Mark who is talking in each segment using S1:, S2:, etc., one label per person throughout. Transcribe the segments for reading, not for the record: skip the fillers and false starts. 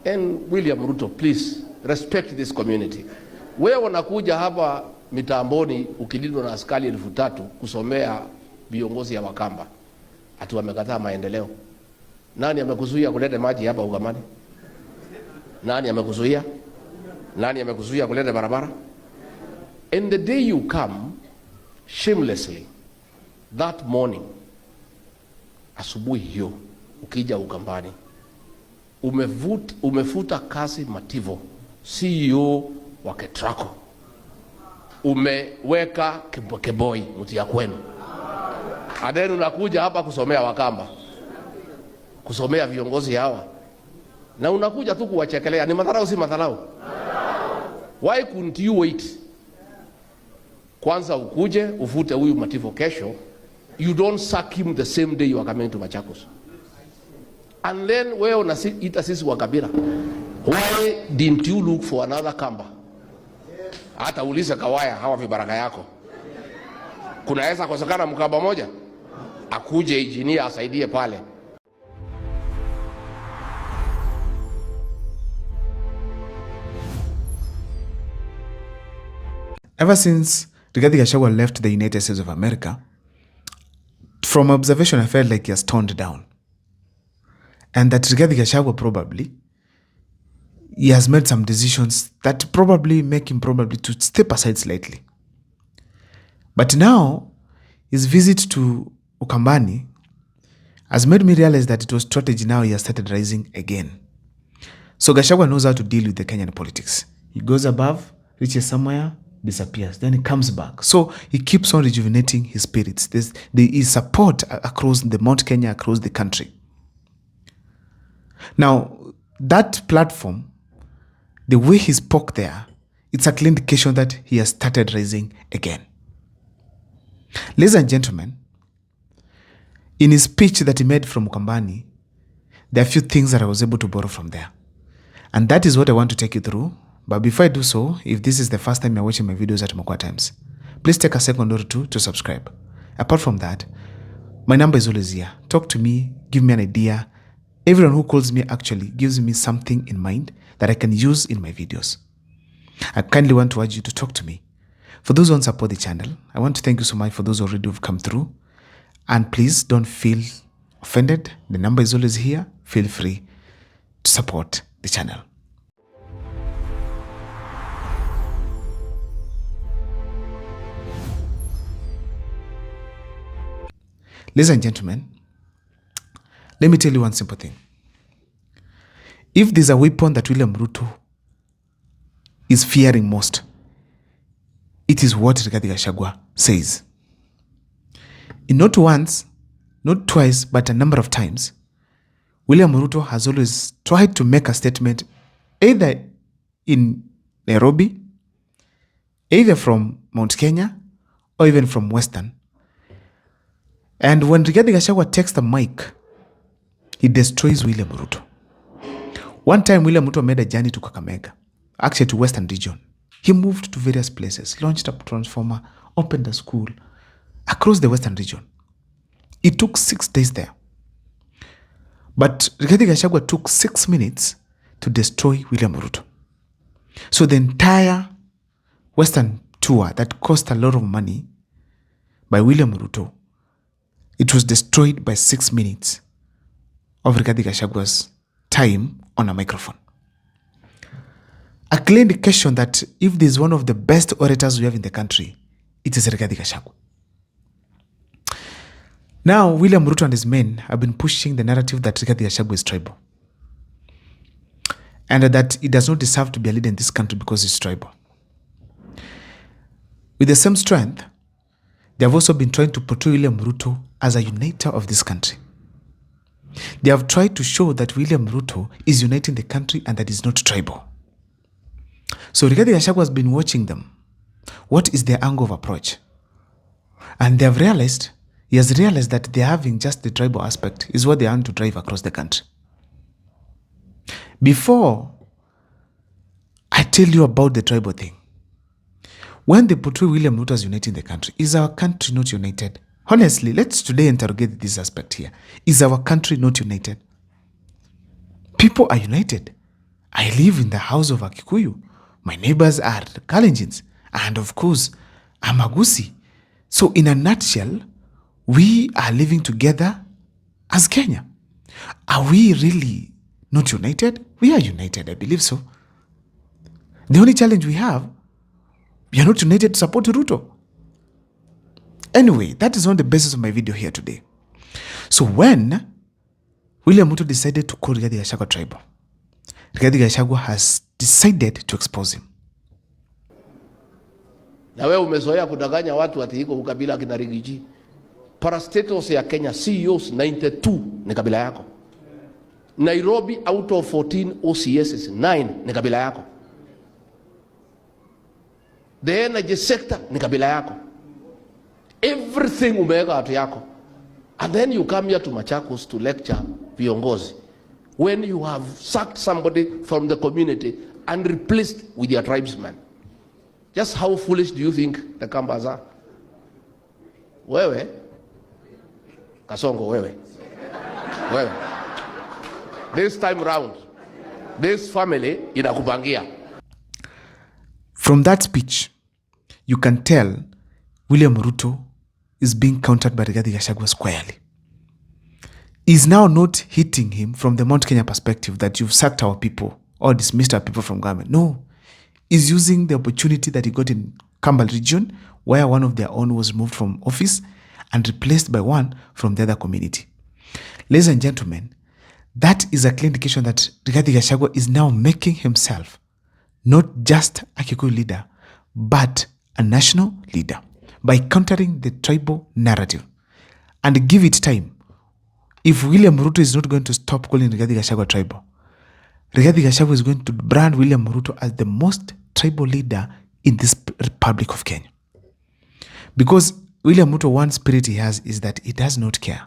S1: And William Ruto, please respect this community. Wewe unakuja hapa mitamboni ukilindwa na askari 3,000 kusomea viongozi ya Wakamba. Ati wamekataa maendeleo. Nani amekuzuia kuleta maji hapa Ugamani? Nani amekuzuia? Nani amekuzuia kuleta barabara? And the day you come shamelessly, that morning, asubuhi hiyo, ukija Ukambani, umefuta kazi Mativo, CEO wa Ketrako. Umeweka Keboi mtu ya kwenu. Adenu unakuja hapa kusomea Wakamba, kusomea viongozi hawa, na unakuja tu kuwachekelea. Ni madharau si madharau? Why couldn't you wait? Kwanza ukuje ufute huyu Mativo kesho. You don't sack him the same day you are coming to Machakos. And then wewe unaita sisi wa kabila. Why didn't you look for another Kamba? Hata uliza Kawaya hawa vibaraka yako. Kunaweza kosekana Mkamba moja? Akuje engineer asaidie pale.
S2: Ever since Rigathi Gachagua left the United States of America, from observation, I felt like he has toned down. And that Rigathi Gachagua he has made some decisions that probably make him to step aside slightly. But now, his visit to Ukambani has made me realize that it was strategy. Now he has started rising again. So Gachagua knows how to deal with the Kenyan politics. He goes above, reaches somewhere, disappears, then he comes back. So he keeps on rejuvenating his spirits. There is support across the Mount Kenya, across the country. Now, that platform, the way he spoke there, it's a clear indication that he has started rising again. Ladies and gentlemen, in his speech that he made from Ukambani, there are a few things that I was able to borrow from there. And that is what I want to take you through. But before I do so, if this is the first time you're watching my videos at Mokwa Times, please take a second or two to subscribe. Apart from that, my number is always here. Talk to me, give me an idea. Everyone who calls me actually gives me something in mind that I can use in my videos. I kindly want to urge you to talk to me. For those who don't support the channel, I want to thank you so much for those already who've come through. And please don't feel offended. The number is always here. Feel free to support the channel. Ladies and gentlemen, let me tell you one simple thing. If there's a weapon that William Ruto is fearing most, it is what Rigathi Gachagua says. And not once, not twice, but a number of times, William Ruto has always tried to make a statement either in Nairobi, either from Mount Kenya, or even from Western. And when Rigathi Gachagua takes the mic, he destroys William Ruto. One time, William Ruto made a journey to Kakamega, actually to Western region. He moved to various places, launched a transformer, opened a school across the Western region. It took 6 days there. But Rigathi Gachagua took 6 minutes to destroy William Ruto. So the entire Western tour that cost a lot of money by William Ruto, it was destroyed by 6 minutes of Rigathi Gachagua's time on a microphone. A clear indication that if there's one of the best orators we have in the country, it is Rigathi Gachagua. Now, William Ruto and his men have been pushing the narrative that Rigathi Gachagua is tribal. And that he does not deserve to be a leader in this country because he's tribal. With the same strength, they have also been trying to portray William Ruto as a uniter of this country. They have tried to show that William Ruto is uniting the country and that he's not tribal. So Rigathi Gachagua has been watching them. What is their angle of approach? And he has realized that they're having just the tribal aspect is what they want to drive across the country. Before I tell you about the tribal thing, when they portray William Ruto as uniting the country, is our country not united? Honestly, let's today interrogate this aspect here. Is our country not united? People are united. I live in the house of a Kikuyu. My neighbors are Kalenjins. And of course, I'm a Gusii. So in a nutshell, we are living together as Kenya. Are we really not united? We are united, I believe so. The only challenge we have, we are not united to support Ruto. Anyway, that is not the basis of my video here today. So when William Ruto decided to call Rigathi Gachagua tribal, Rigathi Gachagua has decided to expose him.
S1: Na wewe umezoea kudanganya watu ati iko ukabila kina Rigiji. Parastatos ya Kenya CEOs 92 ni kabila yako. Nairobi out of 14 OCSs 9 ni kabila yako. The energy sector ni kabila yako. Everything umeweka watu yako. And then you come here to Machakos to lecture viongozi when you have sacked somebody from the community and replaced with your tribesmen. Just how foolish do you think the Kambas are? Wewe Kasongo, wewe this time round, this family inakupangia.
S2: From that speech, you can tell William Ruto is being countered by Rigathi Gachagua squarely. He's now not hitting him from the Mount Kenya perspective that you've sacked our people or dismissed our people from government. No. He's using the opportunity that he got in Kambal region, where one of their own was removed from office and replaced by one from the other community. Ladies and gentlemen, that is a clear indication that Rigathi Gachagua is now making himself not just a Kikuyu leader, but a national leader by countering the tribal narrative. And give it time. If William Ruto is not going to stop calling Rigathi Gachagua tribal, Rigathi Gachagua is going to brand William Ruto as the most tribal leader in this Republic of Kenya. Because William Ruto, one spirit he has is that he does not care.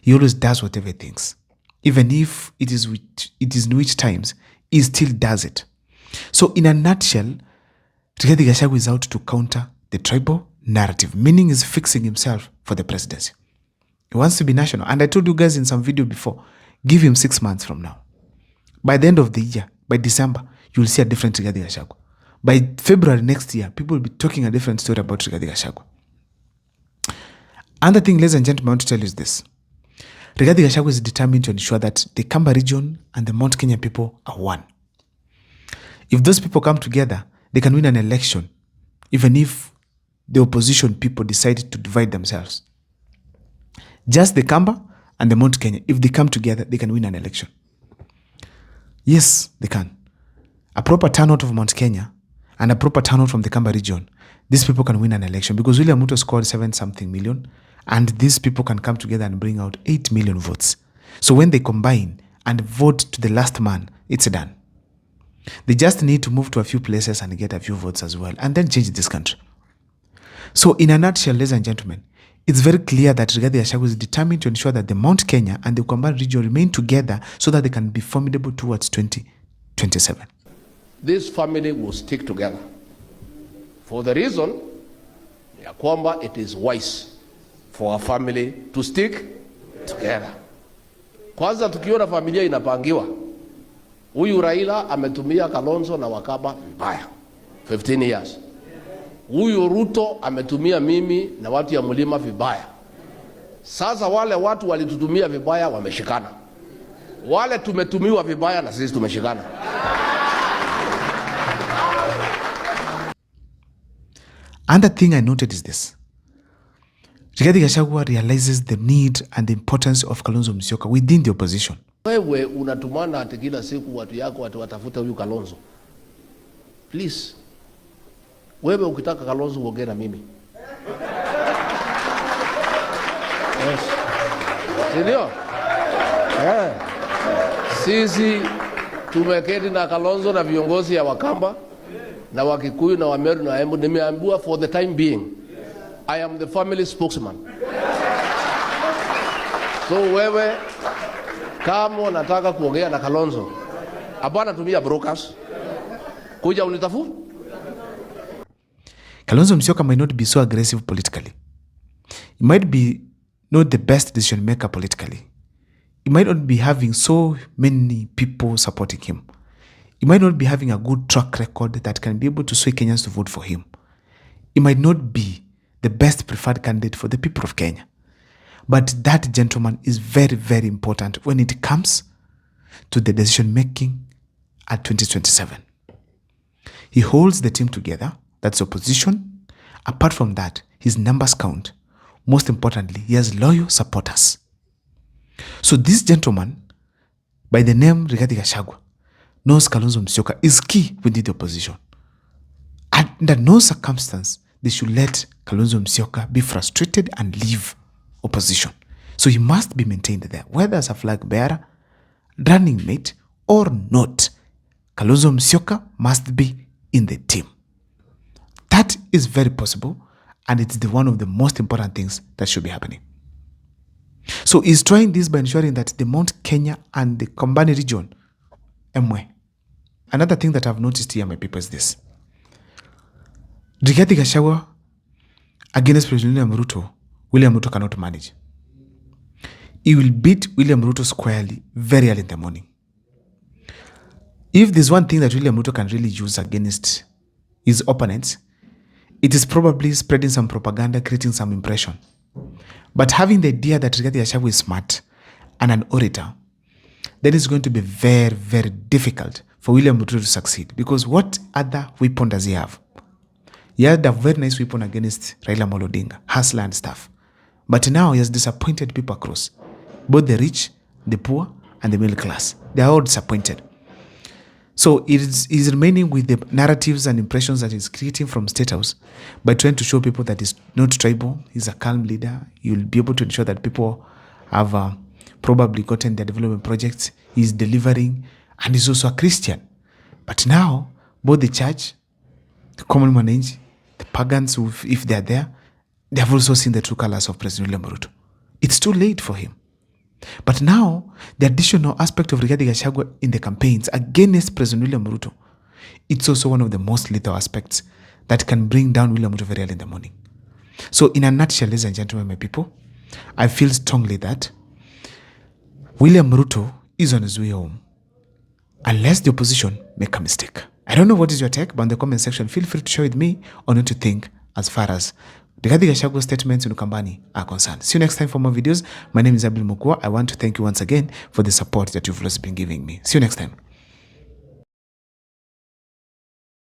S2: He always does whatever he thinks. Even if it is in which times, he still does it. So in a nutshell, Rigathi Gachagua is out to counter the tribal narrative, meaning he's fixing himself for the presidency. He wants to be national. And I told you guys in some video before, give him 6 months from now. By the end of the year, by December, you will see a different Rigathi Gachagua. By February next year, people will be talking a different story about Rigathi Gachagua. Another thing, ladies and gentlemen, I want to tell you is this. Rigathi Gachagua is determined to ensure that the Kamba region and the Mount Kenya people are one. If those people come together, they can win an election, even if the opposition people decide to divide themselves. Just the Kamba and the Mount Kenya, if they come together, they can win an election. Yes, they can. A proper turnout of Mount Kenya and a proper turnout from the Kamba region, these people can win an election because William Ruto scored 7-something million and these people can come together and bring out 8 million votes. So when they combine and vote to the last man, it's done. They just need to move to a few places and get a few votes as well and then change this country. So in a nutshell, ladies and gentlemen, it's very clear that Rigathi Gachagua is determined to ensure that the Mount Kenya and the Ukambani region remain together so that they can be formidable towards 2027.
S1: This family will stick together for the reason ya kwamba it is wise for a family to stick together. Kwanza tukiona familia inapangiwa, huyu Raila ametumia Kalonzo na Wakaba mbaya 15 years. Huyu Ruto ametumia mimi na watu ya mlima vibaya. Sasa wale watu walitutumia vibaya wameshikana. Wale tumetumiwa vibaya na sisi tumeshikana.
S2: Another thing I noted is this. Rigathi Gachagua realizes the need and the importance of Kalonzo Musyoka within the opposition.
S1: Wewe unatumana ati kila siku watu yako watu watafuta huyu Kalonzo. Please. Wewe ukitaka Kalonzo uongee na mimi. Yes. Ndio? Sisi tumeketi na Kalonzo na viongozi ya Wakamba na Wakikuyu na Wameru na Embu. Nimeambiwa for the time being I am the family spokesman. So wewe kama unataka kuongea na Kalonzo, hapana tumia brokers. Kuja unitafu.
S2: Kalonzo Musyoka might not be so aggressive politically. He might be not the best decision maker politically. He might not be having so many people supporting him. He might not be having a good track record that can be able to sway Kenyans to vote for him. He might not be the best preferred candidate for the people of Kenya. But that gentleman is very, very important when it comes to the decision making at 2027. He holds the team together. That's opposition. Apart from that, his numbers count. Most importantly, he has loyal supporters. So this gentleman, by the name Rigathi Gachagua, knows Kalonzo Musyoka is key within the opposition. Under no circumstance, they should let Kalonzo Musyoka be frustrated and leave opposition. So he must be maintained there, whether as a flag bearer, running mate, or not. Kalonzo Musyoka must be in the team. That is very possible, and it's one of the most important things that should be happening. So he's trying this by ensuring that the Mount Kenya and the Kombani region, Emwe. Another thing that I've noticed here, my people, is this. Rigathi Gashawa against President William Ruto cannot manage. He will beat William Ruto squarely very early in the morning. If there's one thing that William Ruto can really use against his opponents, it is probably spreading some propaganda, creating some impression. But having the idea that Rigathi Gachagua is smart and an orator, then it's going to be very, very difficult for William Ruto to succeed. Because what other weapon does he have? He had a very nice weapon against Raila Amolo Odinga, hustler and stuff. But now he has disappointed people across. Both the rich, the poor, and the middle class. They are all disappointed. So he's remaining with the narratives and impressions that he's creating from State House by trying to show people that he's not tribal, he's a calm leader. He'll be able to ensure that people have probably gotten their development projects. He's delivering, and he's also a Christian. But now, both the church, the common manage, the pagans, if they're there, they have also seen the true colors of President William Ruto. It's too late for him. But now, the additional aspect of Rigathi Gachagua in the campaigns against President William Ruto, it's also one of the most lethal aspects that can bring down William Ruto very early in the morning. So in a nutshell, ladies and gentlemen, my people, I feel strongly that William Ruto is on his way home, unless the opposition make a mistake. I don't know what is your take, but in the comment section, feel free to share with me on what you think as far as Rigathi Gachagua's statements in Ukambani are concerned. See you next time for more videos. My name is Abdul Mukwa. I want to thank you once again for the support that you've always been giving me. See you next time.